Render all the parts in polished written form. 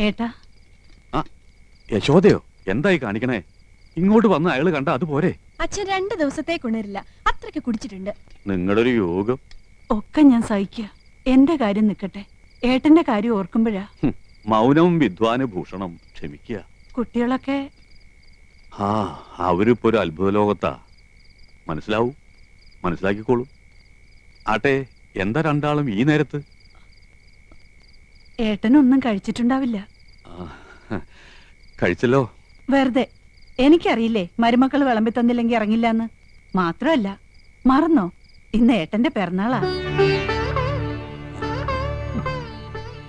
ഏട്ടാ. യശോദയോ എന്തായി കാണിക്കണേ? ഇങ്ങോട്ട് വന്ന് അയാള് കണ്ട അതുപോരെ? അച്ഛൻ 2 ദിവസത്തേക്ക് ഉണരില്ല, അത്രയ്ക്ക് കുടിച്ചിട്ടുണ്ട്. നിങ്ങളുടെ ഒരു യോഗം. ഒക്കെ ഞാൻ സഹിക്കുക. എന്റെ കാര്യം നിക്കട്ടെ, ഏട്ടന്റെ കാര്യം ഓർക്കുമ്പോഴാ. മൗനവും വിദ്വാന് ഭൂഷണം. ക്ഷമിക്കുക. കുട്ടികളൊക്കെ അവരിപ്പോ ഒരു അത്ഭുത ലോകത്താ. മനസ്സിലാക്കിക്കോളൂ. ആട്ടെ, എന്താ രണ്ടാളും ഈ നേരത്ത്? ഏട്ടനൊന്നും കഴിച്ചിട്ടുണ്ടാവില്ല. കഴിച്ചല്ലോ. വെറുതെ. എനിക്കറിയില്ലേ മരുമക്കൾ വിളമ്പി തന്നില്ലെങ്കിൽ ഇറങ്ങില്ലാന്ന്. മാത്രമല്ല, മറന്നോ, ഇന്ന് ഏട്ടന്റെ പിറന്നാളാ.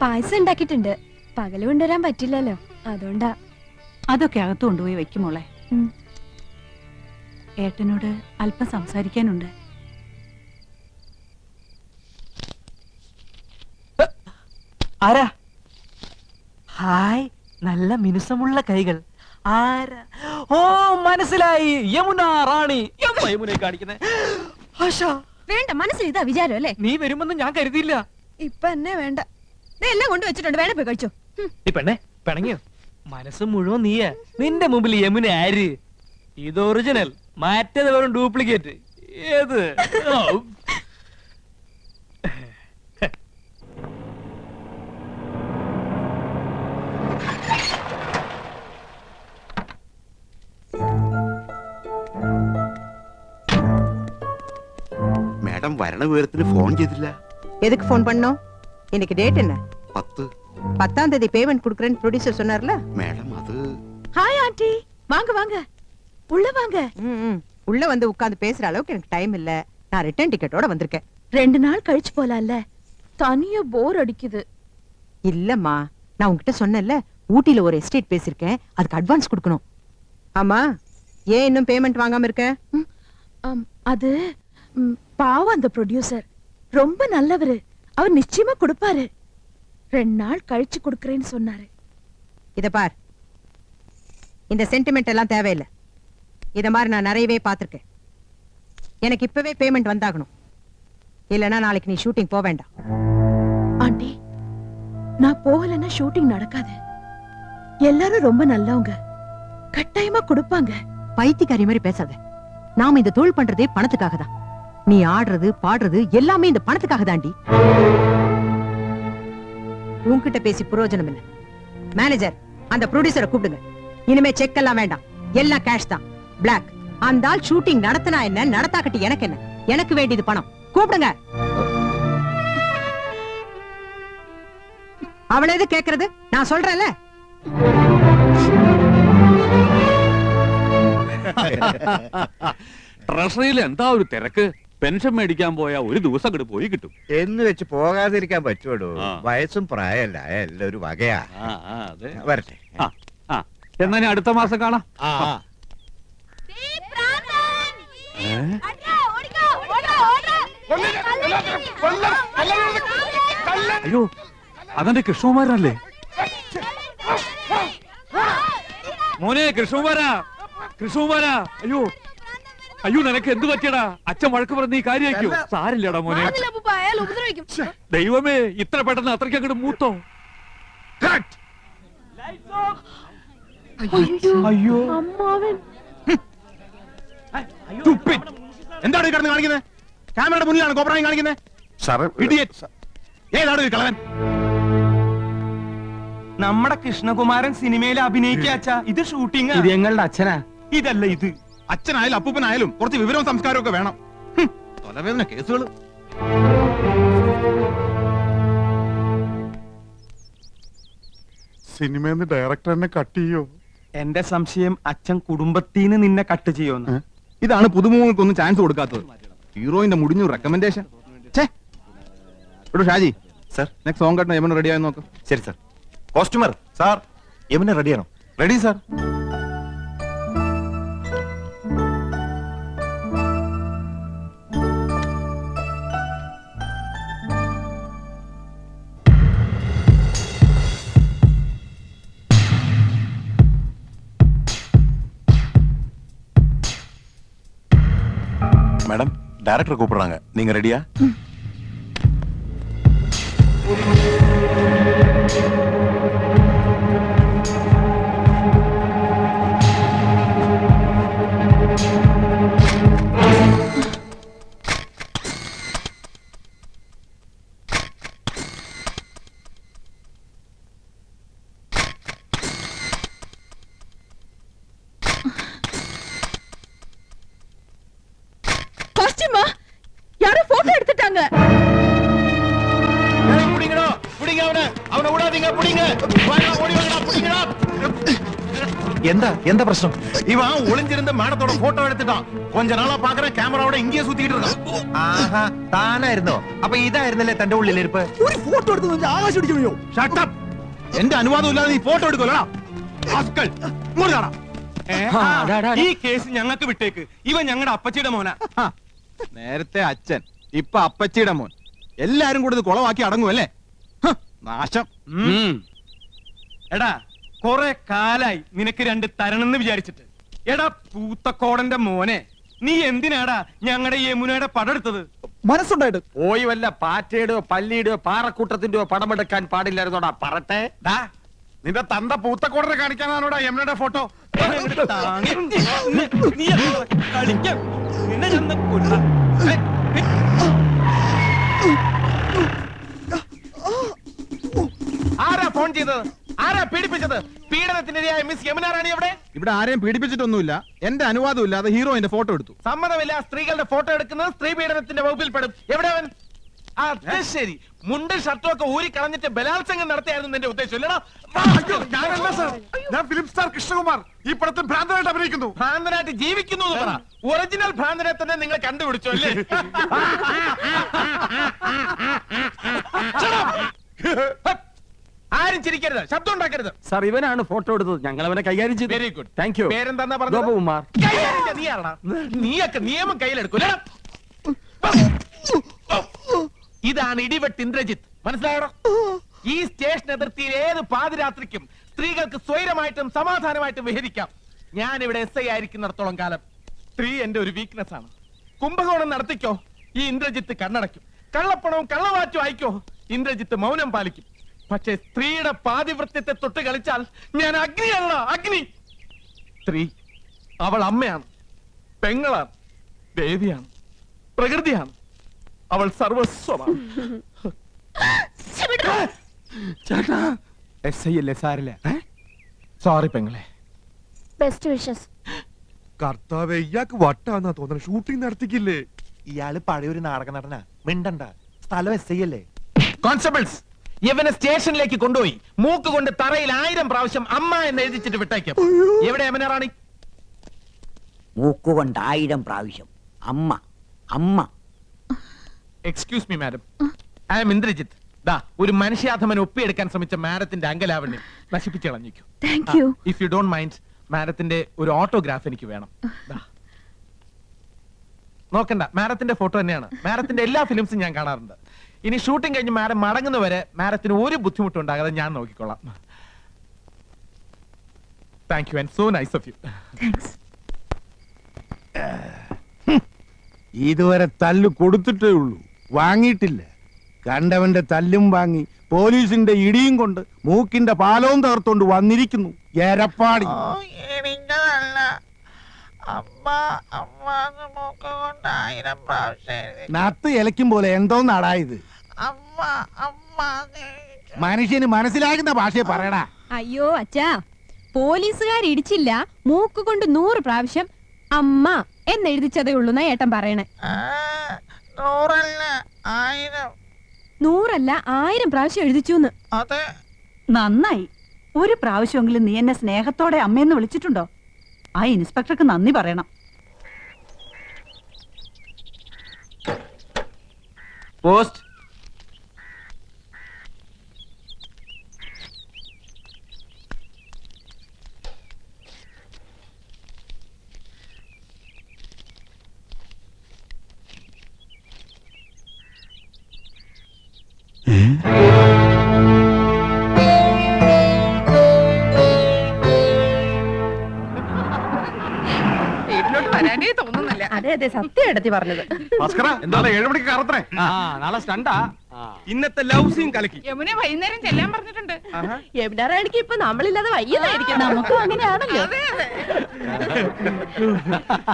പായസം ഉണ്ടാക്കിയിട്ടുണ്ട്. പകല് കൊണ്ടുവരാൻ പറ്റില്ലല്ലോ, അതുകൊണ്ടാ. അതൊക്കെ അകത്ത് കൊണ്ടുപോയി വെക്കുമോളെ. ഏട്ടനോട് അല്പം സംസാരിക്കാനുണ്ട്. ആരാ? ഹായ്, നല്ല മിനുസമുള്ള കൈകൾ. ആരാ? ഓ, മനസ്സിലായി, യമുന റാണി. യമുനെ കാണിക്കുന്നേ. വേണ്ട, മനസ്സിൽ ഇതാ വിചാരം അല്ലേ? നീ വരുമെന്ന് ഞാൻ കരുതിയില്ല. ഇപ്പൊ എന്നെ വേണ്ട. എല്ലാം കൊണ്ട് വെച്ചിട്ടുണ്ട്, വേണേ പോയി കഴിച്ചോ. ഈ പെണ്ണെ പിണങ്ങിയോ? മനസ്സ് മുഴുവൻ നീയാ. നിന്റെ മുമ്പിൽ യമുന ആര്? ഇത് ഒറിജിനൽ, മറ്റേത് വെറും ഡ്യൂപ്ലിക്കേറ്റ്. ഏത്? மேடம் வரண விவரத்துக்கு ஃபோன் செய்தில்ல. எதுக்கு ஃபோன் பண்ணோம்? இன்னைக்கு டேட் என்ன? 10. 10ஆம் தேதி பேமெண்ட் கொடுக்கறேன்னு ப்ரொடியூசர் சொன்னார்ல. மேடம் அது. ஹாய் ஆண்டி, வாங்க வாங்க, உள்ள வாங்க. உள்ள வந்து உட்கார்ந்து பேசுற அளவுக்கு எனக்கு டைம் இல்ல. நான் ரிட்டர்ன் டிக்கெட்டோட வந்திருக்கேன். 2 நாள் கழிச்சு போலாம்ல, தனியா போர் அடிக்குது. இல்லம்மா, நான் உன்கிட்ட சொன்னேன்ல, ஊட்டில ஒரு எஸ்டேட் பேசிருக்கேன், அதுக்கு அட்வான்ஸ் கொடுக்கணும். ஆமா, ஏன் இன்னும் பேமெண்ட் வாங்காம இருக்க? அது பாவம், அந்த ப்ரொடியூசர் ரொம்ப நல்லவரு. அவர் நிச்சயமா கொடுப்பாரு. 2 நாள் கழிச்சு கொடுக்கறேன்னு சொன்னாரு. இத பார், இந்த சென்டிமெண்ட் எல்லாம் தேவையில்லை. இத மாதிரி நான் நிறையவே பார்த்திருக்கேன். எனக்கு இப்பவே பேமெண்ட் வந்தாகணும், இல்லனா நாளைக்கு நீ ஷூட்டிங் போக வேண்டாம். ஆண்டி, நான் போகலன்னா ஷூட்டிங் நடக்காது. எல்லாரும் ரொம்ப நல்லவங்க, கட்டாயமா கொடுப்பாங்க. பைத்தியக்காரி மாதிரி பேசாத. நாம இந்த தொழில் பண்றதே பணத்துக்காக தான். நீ ஆடுறது பாடுறது எல்லாமே இந்த பணத்துக்காக தாண்டி. உன்கிட்ட பேசி பிரயோஜனம் இல்ல. மேனேஜர், அந்த ப்ரொடியூசரை கூப்பிடுங்க. இனிமே செக் எல்லாம் வேண்டாம், எல்லாம் கேஷ் தான், பிளாக். அந்த ஆள் ஷூட்டிங் நடத்தினா என்ன, நடத்தாக்கட்டி எனக்கு என்ன? எனக்கு வேண்டியது பணம். கூப்பிடுங்க. அவள எது கேக்குறது? நான் சொல்றேன்ல. ട്രഷറിയിൽ എന്താ ഒരു തിരക്ക്. പെൻഷൻ മേടിക്കാൻ പോയാ ഒരു ദിവസം അങ്ങോട്ട് പോയി കിട്ടും. എന്ന് വെച്ച് പോകാതിരിക്കാൻ പറ്റുമോ? വയസ്സും പ്രായമല്ല, എല്ലാം ഒരു വകയാ. വരട്ടെ. എന്നാ ഞാൻ അടുത്ത മാസം കാണാം. അയ്യോ, അതെന്റെ കൃഷ്ണകുമാരനല്ലേ? മോനെ കൃഷ്ണകുമാരാ, കൃഷ്ണകുമാരാ. അയ്യോ അയ്യോ, നിനക്ക് എന്ത് പറ്റിയടാ? അച്ഛൻ വഴക്ക് പറഞ്ഞ ഈ കാര്യമായിരിക്കും. സാരില്ലടാ മോനെ. ദൈവമേ, ഇത്ര പെട്ടെന്ന് അത്രയ്ക്ക് അങ്ങോട്ട് മൂത്തോ? അയ്യോ, അമ്മാവൻ. എന്താണ് കിടന്ന് കാണിക്കുന്നത്? ക്യാമറയുടെ മുന്നിലാണ് കോപ്രായം കാണിക്കുന്നത്. ഏതാണ് കളവൻ? നമ്മുടെ കൃഷ്ണകുമാരൻ സിനിമയിൽ അഭിനയിക്കാച്ച. ഇത് ഷൂട്ടിംഗ്. ഇത് ഞങ്ങളുടെ അച്ഛനാ. ഇതല്ല ഇത്. അച്ഛനായാലും അപ്പൂപ്പനായാലും കുറച്ച് വിവരവും സംസ്കാരവും ഒക്കെ വേണം. തലവേദന കേസുകൾ. സിനിമന്ന് ഡയറക്ടർ എന്നെ കട്ട് ചെയ്യോ? എന്റെ സംശയം അച്ഛൻ കുടുംബത്തിന് നിന്നെ കട്ട് ചെയ്യുമെന്ന്. ഇതാണ് പുതുമുഖങ്ങൾക്കൊന്നും ചാൻസ് കൊടുക്കാത്തത്. ഹീറോയിന്റെ മുടിഞ്ഞു recommendation. Shaji sir, next song കട്ടണം. യമുന റെഡി ആയി നോക്ക്. ശരി സർ. കോസ്റ്റ്യൂമർ സാർ, യമുന റെഡിയാണോ? Ready sir. மேடம், டைரக்டர் கூப்பிடுறாங்க, நீங்க ரெடியா? എന്താ എന്താ പ്രശ്നം? இவன் ஒளிஞ்சிருந்த மேடத்தோட போட்டோ எடுத்துட்டான். கொஞ்ச நாளா பாக்குற கேமராவோட இங்கேயே சுத்திட்டு இருக்கான். ആഹാ, താനായിരുന്നോ? അപ്പൊ ഇതായിരുന്നല്ലേ തന്റെ ഉള്ളിലിരിപ്പ്? ഒരു ഫോട്ടോ എടുത്തു ആകാശം അടിച്ചു. Shut up. എന്റെ അനുവാദം ഇല്ലാതെ നീ ഫോട്ടോ എടുക്കലടാ. ആസ്കൽ. ഇങ്ങോട്ട് കാണാ. ഈ കേസ് ഞങ്ങൾക്ക് വിട്ടേക്ക്. ഇവൻ ഞങ്ങളുടെ അപ്പച്ചിയുടെ മോനാ. നേരത്തെ അച്ഛൻ, ഇപ്പൊ അപ്പച്ചിയുടെ മോൻ. എല്ലാരും കൂടി ഇത് കുളവാക്കി അടങ്ങുമല്ലേ? നാശം. എടാ, കൊറേ കാലായി നിനക്ക് രണ്ട് തരണെന്ന് വിചാരിച്ചിട്ട്. എടാ പൂത്തക്കോടന്റെ മോനെ, നീ എന്തിനാടാ ഞങ്ങളുടെ യമുനയുടെ പടെടുത്തത്? മനസ്സുണ്ടായിട്ട് പോയി വല്ല പാറ്റയുടെയോ പല്ലിയുടെയോ പാറക്കൂട്ടത്തിന്റെയോ പടമെടുക്കാൻ പാടില്ലായിരുന്നോടാ പറട്ടെ. നിന്റെ തന്ത പൂത്തക്കോടനെ കാണിക്കാനാണോടാ യമുനയുടെ ഫോട്ടോ? നീ കളിക്കാം. നിന്നെ ഞാൻ കൊല്ലാം. ആരാ ഫോൺ ചെയ്തത്? ആരാ പീഡിപ്പിച്ചത്? പീഡനത്തിനിരയായ മിസ് യമുന റാണി എവിടെ? ഇവിടെ ആരെയും പീഡിപ്പിച്ചിട്ടൊന്നുമില്ല. എന്റെ അനുവാദം ഇല്ലാതെ ഹീറോയിന്റെ ഫോട്ടോ എടുത്തു. സമ്മതമില്ല. സ്ത്രീകളുടെ ഫോട്ടോ എടുക്കുന്നത് സ്ത്രീ പീഡനത്തിന്റെ വകുപ്പിൽ പെടും. എവിടെ അവൻ? അത് ശരി, മുണ്ടും ഷർട്ടും ഒക്കെ ഊരി കളഞ്ഞിട്ട് ബലാത്സംഗം നടത്തിയായിരുന്നു നിന്റെ ഉദ്ദേശം ഇല്ലടാ? ഞാനല്ല സർ, ഞാൻ ഫിലിം സ്റ്റാർ കൃഷ്ണകുമാർ. ഈ പടത്തിൽ ഭ്രാന്തനായിട്ട് അഭിനയിക്കുന്നു. ഭ്രാന്തനായിട്ട് ജീവിക്കുന്നു എന്ന് പറ. ഒറിജിനൽ ഭ്രാന്തനെ തന്നെ നിങ്ങൾ കണ്ടുപിടിച്ചു അല്ലേ? ആരും ചിരിക്കരുത്, ശബ്ദം ഉണ്ടാക്കരുത്. സാർ, ഇവനാണ് ഫോട്ടോ എടുത്തത്. ഞങ്ങൾ അവനെ കൈകാര്യം ചെയ്തു. Very good, thank you. പേരെന്താ പറഞ്ഞത്? ഗോപകുമാർ. നീയാണോ? നീയൊക്കെ നിയമം കയ്യിലെടുക്കൂല. ഇതാണ് ഇടിവെട്ട് ഇന്ദ്രജിത്ത്, മനസ്സിലായോ? ഈ സ്റ്റേഷൻ അതിർത്തിയിൽ ഏത് പാതിരാത്രിക്കും സ്ത്രീകൾക്ക് സ്വൈരമായിട്ടും സമാധാനമായിട്ടും വിഹരിക്കാം. ഞാൻ ഇവിടെ SI ആയിരിക്കുന്നിടത്തോളം കാലം സ്ത്രീ എന്റെ ഒരു വീക്ക്നെസ് ആണ്. കുംഭകോണം നടത്തിക്കോ, ഈ ഇന്ദ്രജിത്ത് കണ്ണടയ്ക്കും. കള്ളപ്പണവും കള്ളവാറ്റും അയക്കോ, ഇന്ദ്രജിത്ത് മൗനം പാലിക്കും. പക്ഷേ സ്ത്രീയുടെ പാതിവൃത്യത്തെ തൊട്ട് കളിച്ചാൽ ഞാൻ അഗ്നിയല്ല, അഗ്നി. സ്ത്രീ അവൾ അമ്മയാണ്, പെങ്ങളാണ്, ദേവിയാണ്, പ്രകൃതിയാണ്. അവൾ സർവസ്വമാണ്. SI അല്ലേ, സാരില്ല. സോറി പെങ്ങളെ. Best wishes. കർത്താവേ, ഇയാൾക്ക് വട്ടാന്നാ തോന്നണ. ഷൂട്ടിംഗ് നടത്തിക്കില്ലേ? ഇയാള് പഴയൊരു നാടക നടനാ. മിണ്ടണ്ട, സ്ഥലം SI അല്ലേ? കോൺസ്റ്റബിൾസ്, ഇവനെ സ്റ്റേഷനിലേക്ക് കൊണ്ടുപോയി മൂക്ക് കൊണ്ട് തറയിൽ 1000 പ്രാവശ്യം അമ്മ എന്ന് എഴുതിച്ചിട്ട് വിട്ടേക്കും. എവിടെ യമുന റാണി? മൂക്കുകൊണ്ട് 1000 പ്രാവശ്യം അമ്മ അമ്മ. Excuse me madam, I am Indrajith. ദാ ഒരു മനുഷ്യാധമൻ ഒപ്പിയെടുക്കാൻ ശ്രമിച്ച മാഡത്തിന്റെ അങ്കലാവണ്യം നശിപ്പിച്ചു കളഞ്ഞിരിക്കും. Thank you. If you don't mind, മാഡത്തിന്റെ ഒരു ഓട്ടോഗ്രാഫ് എനിക്ക് വേണം. ദാ. നോക്കണ്ട, മാഡത്തിന്റെ ഫോട്ടോ തന്നെയാണ്. മാഡത്തിന്റെ എല്ലാ ഫിലിംസും ഞാൻ കാണാറുണ്ട്. ഇനി ഷൂട്ടിംഗ് കഴിഞ്ഞ് മാഡം മടങ്ങുന്നവരെ മാഡത്തിന് ഒരു ബുദ്ധിമുട്ടും ഉണ്ടാകാതെ ഞാൻ നോക്കിക്കൊള്ളാം. Thank you and so nice of you. Thanks. ഇതുവരെ തല്ല് കൊടുത്തിട്ടേ ഉള്ളൂ, വാങ്ങിയിട്ടില്ല. കണ്ടവന്റെ തല്ലും വാങ്ങി പോലീസിന്റെ ഇടിയും കൊണ്ട് മൂക്കിന്റെ പാലവും തകർത്തോണ്ട് വന്നിരിക്കുന്നു എരപ്പാടി. നത്ത് ഇലയ്ക്കും പോലെ എന്തോന്നാടാ ഇത്? മനുഷ്യന് മനസ്സിലാകുന്ന ഭാഷയെ പറയടാ. അയ്യോ അച്ഛാ, പോലീസുകാർ ഇടിച്ചില്ല, മൂക്ക് കൊണ്ട് 100 പ്രാവശ്യം അമ്മ എന്നെഴുതിച്ചതേ ഉള്ളൂ എന്നാ ഏട്ടൻ പറയണേ. 100 അല്ല 1000 പ്രാവശ്യം എഴുതിച്ചൂന്ന്. നന്നായി. ഒരു പ്രാവശ്യമെങ്കിലും നീ എന്നെ സ്നേഹത്തോടെ അമ്മയെന്ന് വിളിച്ചിട്ടുണ്ടോ? ആ ഇൻസ്പെക്ടർക്ക് നന്ദി പറയണം. പോസ്റ്റ്. അതെ അതെ, സത്യം എടുത്തി പറഞ്ഞത്. എന്താണ് 7 മണിക്ക് കറത്രേ? നാളെ സ്റ്റണ്ടാ. ഇന്നത്തെ ലവ് സീൻ കലക്കി. യമുന വൈകുന്നേരം ചെല്ലാൻ പറഞ്ഞിട്ടുണ്ട്. യമുന റാണിക്ക് ഇപ്പൊ നമ്മളില്ലാതെ വയ്യതായിരിക്കും. നമുക്കും അങ്ങനെയാണല്ലോ.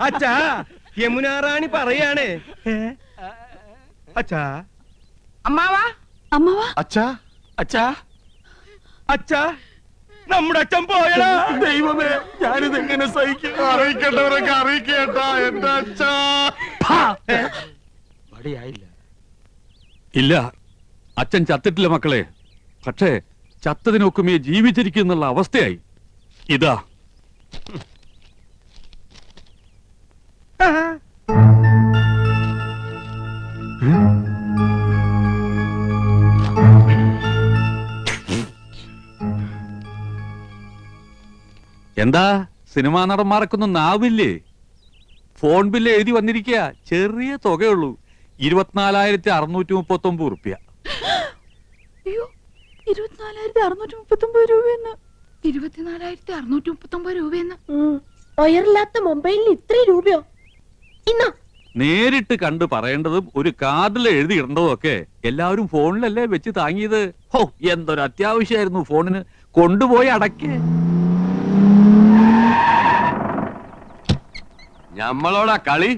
അച്ഛാ, യമുന റാണി പറയാണ്. അച്ഛാ, അമ്മാവാ അമ്മവാ, അച്ഛാ, അച്ഛാ, അച്ഛാ, നമ്മുടെ അച്ഛൻ പോയടാ. ദൈവമേ, ഞാനിത് എങ്ങനെ സഹിക്കും? അറിയിക്കേണ്ടവരൊക്കെ അറിയിക്കേട്ടാ എന്റെ അച്ഛാ. വടിയായില്ല. ഇല്ല, അച്ഛൻ ചത്തിട്ടില്ല മക്കളെ. പക്ഷേ ചത്തതിനൊക്കുമേ ജീവിച്ചിരിക്കുന്നുള്ള അവസ്ഥയായി. ഇതാ എന്താ സിനിമാ നടന്മാർക്കൊന്നും നാവില്ലേ? ഫോൺ ബില്ല് എഴുതി വന്നിരിക്കുക. ചെറിയ തുകയുള്ളൂ, 24,639 റുപ്യ. അയ്യോ 24,639 രൂപയെന്ന്. 24,639 രൂപയെന്ന്. ഒയറില്ലാത്ത മൊബൈലിന് ഇത്രയും രൂപയോ? ഇന്നോ നേരിട്ട് കണ്ട് പറയേണ്ടതും ഒരു കാർഡിൽ എഴുതി ഇടേണ്ടതും ഒക്കെ എല്ലാവരും ഫോണിലല്ലേ വെച്ച് താങ്ങിയത്. ഹോ, എന്തൊരു അത്യാവശ്യമായിരുന്നു ഫോണിന്. കൊണ്ടുപോയി അടക്കേ. ഞമ്മളോടാ കളി.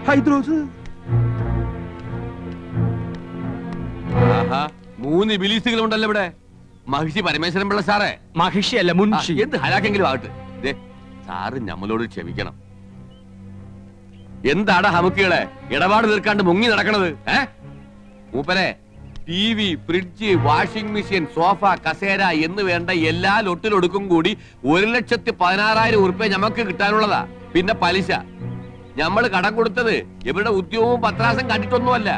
ഹൈദ്രോസ് ആഹാ, 3 ബിലീസുകളുണ്ടല്ലോ ഇവിടെ. മഹിഷി പരമേശ്വരൻ പിള്ള സാറേ. മഹിഷി അല്ല, മുൻഷി. എന്ത് ഹലാക്കെങ്കിലും ആകട്ടെ. ദേ, സാറ് ഞമ്മളോട് ക്ഷമിക്കണം. എന്താടാ ഹമുക്കികളെ ഇടപാട് തീർക്കാണ്ട് മുങ്ങി നടക്കണത്? മൂപ്പരെ TV, fridge, washing machine, sofa, കസേര എന്ന് വേണ്ട എല്ലാ ലൊട്ടിലൊടുക്കും കൂടി 1,16,000 ഉറുപ്പ്യ ഞമ്മക്ക് കിട്ടാനുള്ളതാ. പിന്നെ പലിശ. ഞമ്മള് കടം കൊടുത്തത് ഇവരുടെ ഉദ്യോഗവും പത്രാസം കണ്ടിട്ടൊന്നുമല്ല.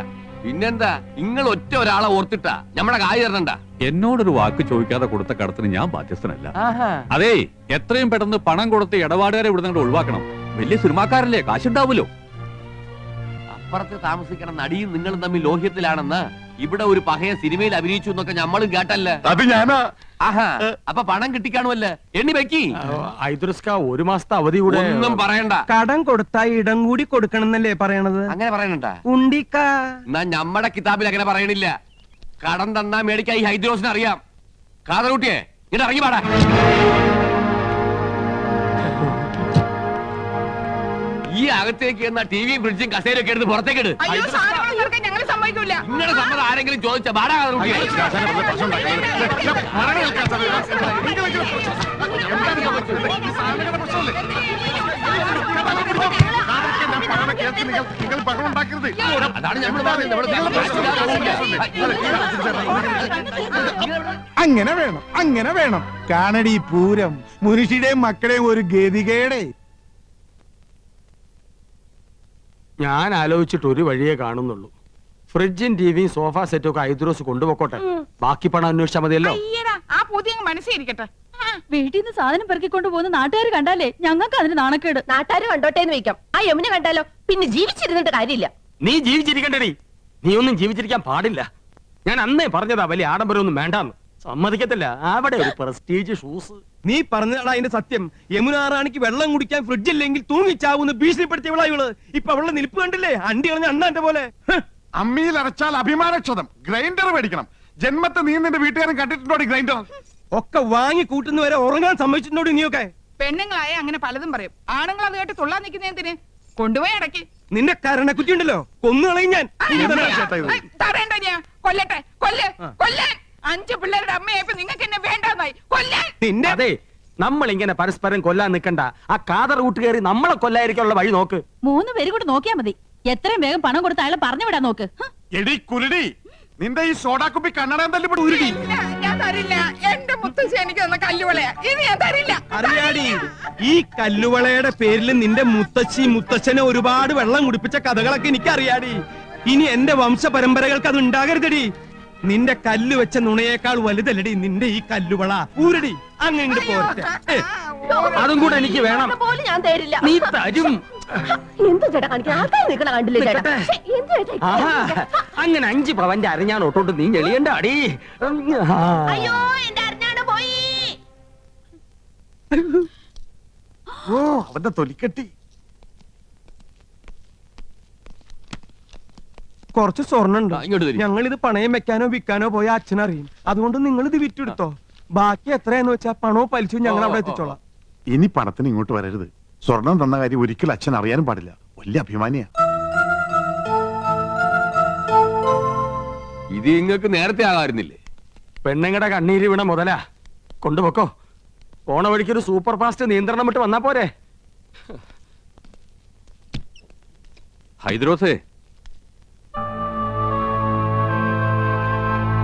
പിന്നെന്താ, നിങ്ങൾ ഒറ്റ ഒരാളെ ഓർത്തിട്ടാ ഞമ്മടെ കായ് തരണണ്ട. എന്നോടൊരു വാക്ക് ചോദിക്കാതെ കൊടുത്ത കടത്തിന് ഞാൻ ബാധ്യസ്ഥനല്ല. അതേ, എത്രയും പെട്ടെന്ന് പണം കൊടുത്ത് ഇടപാടുകാരെ ഇവിടെ നിന്ന് ഒഴിവാക്കണം. വലിയ സിനിമാക്കാരല്ലേ, കാശുണ്ടാവുമല്ലോ. അപ്പുറത്ത് താമസിക്കണ നടിയും നിങ്ങളും തമ്മിൽ ലോഹ്യത്തിലാണെന്ന് ഇവിടെ ഒരു പഹയ സിനിമയിൽ അഭിനയിച്ചു എന്നൊക്കെ ഞമ്മളും കേട്ടല്ല. അത് ഞാനാ. ആഹാ, അപ്പൊ പണം കിട്ടിക്കാണുമല്ല. എണ്ണി വെക്കി. ഒരു മാസത്തെ അവധി കൂടെ. ഒന്നും പറയണ്ട. കടം കൊടുത്താ ഇടം കൂടി കൊടുക്കണമെന്നല്ലേ പറയണത്? അങ്ങനെ പറയണണ്ട. ഉണ്ടിക്കാ എന്നാ ഞമ്മടെ കിതാബിൽ അങ്ങനെ പറയണില്ല. കടം തന്നാ മേടിക്കാ ഈ ഹൈദ്രോസിനെ അറിയാം. കാതറൂട്ടിയെ ഇങ്ങോട്ട് ഇറങ്ങി പാടാ. ഈ അകത്തേക്ക് എന്നാ ടിവിയും ഫ്രിഡ്ജും കസേരയൊക്കെ എടുത്ത് പുറത്തേക്ക് ഇട്. നിങ്ങളുടെ സമ്മതം ആരെങ്കിലും ചോദിച്ച പാടാ കാതറൂട്ടിയെ. അതാണ് ഞമ്മൾ അങ്ങനെ വേണം, അങ്ങനെ വേണം. കാണടി പൂരം, മുനിഷിയുടെയും മക്കളെയും ഒരു ഗതികേടെ. ഞാൻ ആലോചിച്ചിട്ട് ഒരു വഴിയേ കാണുന്നുള്ളൂ. ഫ്രിഡ്ജും ടിവിയും സോഫ സെറ്റും ഒക്കെ ഹൈദ്രോസ് കൊണ്ടുപോക്കോട്ടെ. ബാക്കി പണം അന്വേഷിച്ചാൽ മതിയല്ലോ. ആ പുതിയ മനസ്സിരിക്കട്ടെ. വീട്ടിൽ നിന്ന് സാധനം പെറുക്കിക്കൊണ്ട് പോകുന്ന നാട്ടുകാർ കണ്ടാലേ ഞങ്ങൾക്ക് അതിന് നാണക്കേട്. നാട്ടുകാര് കണ്ടോട്ടേന്ന് വെക്കാം. ആ യമുന കണ്ടാലോ? പിന്നെ ജീവിച്ചിരുന്നിട്ട് കാര്യമില്ല. നീ ജീവിച്ചിരിക്കണ്ടടി. നീ ഒന്നും ജീവിച്ചിരിക്കാൻ പാടില്ല. ഞാൻ അന്നേ പറഞ്ഞതാ വലിയ ആഡംബരമൊന്നും വേണ്ടാന്ന്. സമ്മതിക്കത്തില്ല. അവിടെ ഒരു പ്രസ്റ്റീജ് ഷൂസ്. നീ പറഞ്ഞതാ അതിന്റെ സത്യം. യമുനാറാണിക്ക് വെള്ളം കുടിക്കാൻ ഫ്രിഡ്ജ് ഇല്ലെങ്കിൽ തൂങ്ങിച്ചാവുന്ന ഭീഷണിപ്പെടുത്തിയവളാ ഇവള്. ഇപ്പൊ അവളുടെ നിൽപ്പ് കണ്ടില്ലേ? അണ്ടി കളഞ്ഞ അണ്ണാന്റെ പോലെ. അമ്മിയിൽ അരച്ചാൽ അഭിമാനക്ഷതം. ഗ്രൈൻഡർ മേടിക്കണം. ജന്മത്തെ നീ നിന്റെ വീട്ടുകാരൻ കണ്ടിട്ടുണ്ടോ ഗ്രൈൻഡർ? ഒക്കെ വാങ്ങി കൂട്ടുന്നവരെ ഉറങ്ങാൻ സമ്മതിച്ചിട്ടുണ്ടോ നീയൊക്കെ? പെണ്ണുങ്ങളായ അങ്ങനെ പലതും പറയും. ആണുങ്ങൾ അത് കേട്ട് തുള്ളാൻ നിൽക്കുന്നതിന് കൊണ്ടുപോയി അടക്കി. നിന്റെ കരണക്കുറ്റി ഉണ്ടല്ലോ, കൊന്നുകളയും ഞാൻ. തറേണ്ട ഞാൻ കൊല്ലട്ടെ. കൊല്ലാൻ 5 പിള്ളേരുടെ അമ്മയായപ്പോ നിങ്ങൾക്ക് എന്നെ വേണ്ടാന്നായി. കൊല്ലാൻ. നിന്റെ അതെ, നമ്മൾ ഇങ്ങനെ പരസ്പരം കൊല്ലാൻ നിൽക്കണ്ട. ആ കാതർ റൂട്ട് കയറി നമ്മളെ കൊല്ലായിരിക്കാനുള്ള വഴി നോക്ക്. 3 പേര് കൂടെ നോക്കിയാ മതി. എത്രയും വേഗം പണം കൊടുത്ത് അയാളെ പറഞ്ഞു വിടാൻ നോക്ക്. എടി കുരുടി, നിന്റെ ഈ സോഡാക്കുപ്പി കണ്ണടയാൻ തല്ലിപ്പെട്ട് ഉരുടി. ഞാൻ തരില്ല. എന്റെ മുത്തശ്ശി എനിക്ക് തന്ന കല്ലുവളയാ. ഇത് ഞാൻ തരില്ല. അറിയാടി, ഈ കല്ലുവളയുടെ പേരിൽ നിന്റെ മുത്തശ്ശി മുത്തച്ഛനെ ഒരുപാട് വെള്ളം കുടിപ്പിച്ച കഥകളൊക്കെ എനിക്കറിയാടി. ഇനി എന്റെ വംശ പരമ്പരകൾക്ക് അത് ഉണ്ടാകരുതടി. നിന്റെ കല്ല് വെച്ച നുണയേക്കാൾ വലുതല്ലടി നിന്റെ ഈ കല്ലുവള. ഊരടി അങ്ങനെ പോരട്ടെ. അതും കൂടെ എനിക്ക് വേണം. ഞാൻ തരില്ല. നീ തരും. എന്ത് ചേട്ടാ കാണിക്കാൻ? ആൾക്കാർ നിൽക്കണ കണ്ടില്ലേ ചേട്ടാ? ആഹാ, അങ്ങനെ 5 പവന്റെ അരഞ്ഞാൻ ഒട്ടോട്ട് നീ ഞെളിയണ്ട അടി. അയ്യോ എന്റെ അരഞ്ഞാണ് പോയി. ഓ, അവന്റെ തൊലിക്കെട്ടി. കുറച്ച് സ്വർണ്ണുണ്ട്. ഇങ്ങോട്ട് തരും. ഞങ്ങൾ ഇത് പണയം വെക്കാനോ വിൽക്കാനോ പോയ അച്ഛനറിയും. അതുകൊണ്ട് നിങ്ങൾ ഇത് വിറ്റെടുത്തോ. ബാക്കി എത്രയാന്ന് വെച്ചാ പണവും പലിശവും ഞങ്ങൾ അവിടെ എത്തിച്ചോളാം. ഇനി പണത്തിന് ഇങ്ങോട്ട് വരരുത്. സ്വർണം തന്ന കാര്യം ഒരിക്കലും അച്ഛൻ അറിയാനും പാടില്ല. വലിയ അഭിമാനിയാ. ഇത് നിങ്ങൾക്ക് നേരത്തെ ആകാറുന്നില്ലേ? പെണ്ണുങ്ങളുടെ കണ്ണീര് വീണ മുതലാ. കൊണ്ടുപോക്കോ. പോണ വഴിക്കൊരു സൂപ്പർ ഫാസ്റ്റ് നിയന്ത്രണം വിട്ട് വന്നാ പോരെ. ഹൈദ്രോസേ,